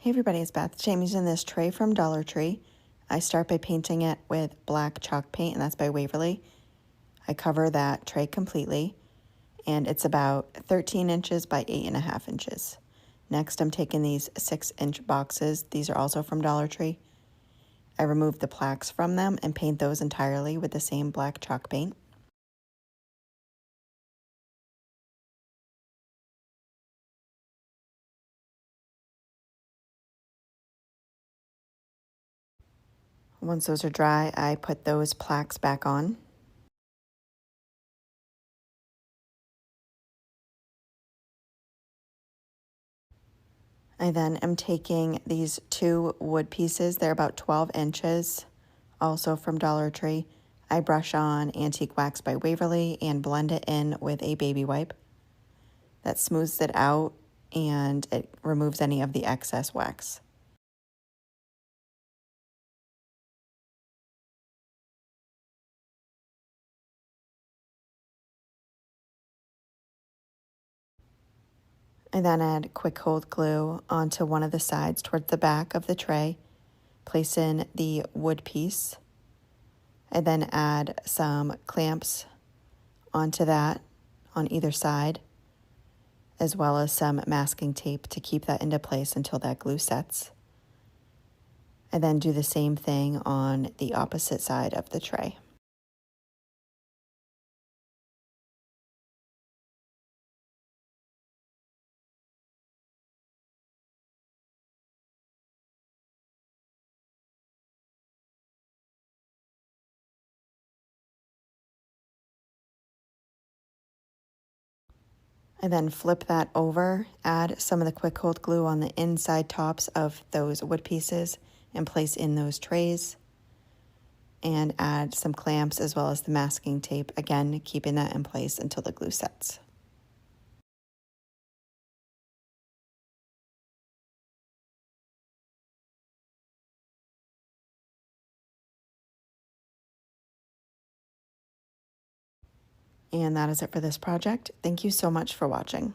Hey everybody, it's Beth. Today I'm using this tray from Dollar Tree. I start by painting it with black chalk paint, and that's by Waverly. I cover that tray completely, and it's about 13 inches by 8.5 inches. Next, I'm taking these 6-inch boxes. These are also from Dollar Tree. I remove the plaques from them and paint those entirely with the same black chalk paint. Once those are dry, I put those plaques back on. I then am taking these 2 wood pieces. They're about 12 inches, also from Dollar Tree. I brush on Antique Wax by Waverly and blend it in with a baby wipe. That smooths it out and it removes any of the excess wax. I then add quick hold glue onto one of the sides towards the back of the tray. Place in the wood piece. I then add some clamps onto that on either side, as well as some masking tape to keep that into place until that glue sets. I then do the same thing on the opposite side of the tray. I then flip that over, add some of the quick hold glue on the inside tops of those wood pieces and place in those trays, and add some clamps as well as the masking tape, again keeping that in place until the glue sets. And that is it for this project. Thank you so much for watching.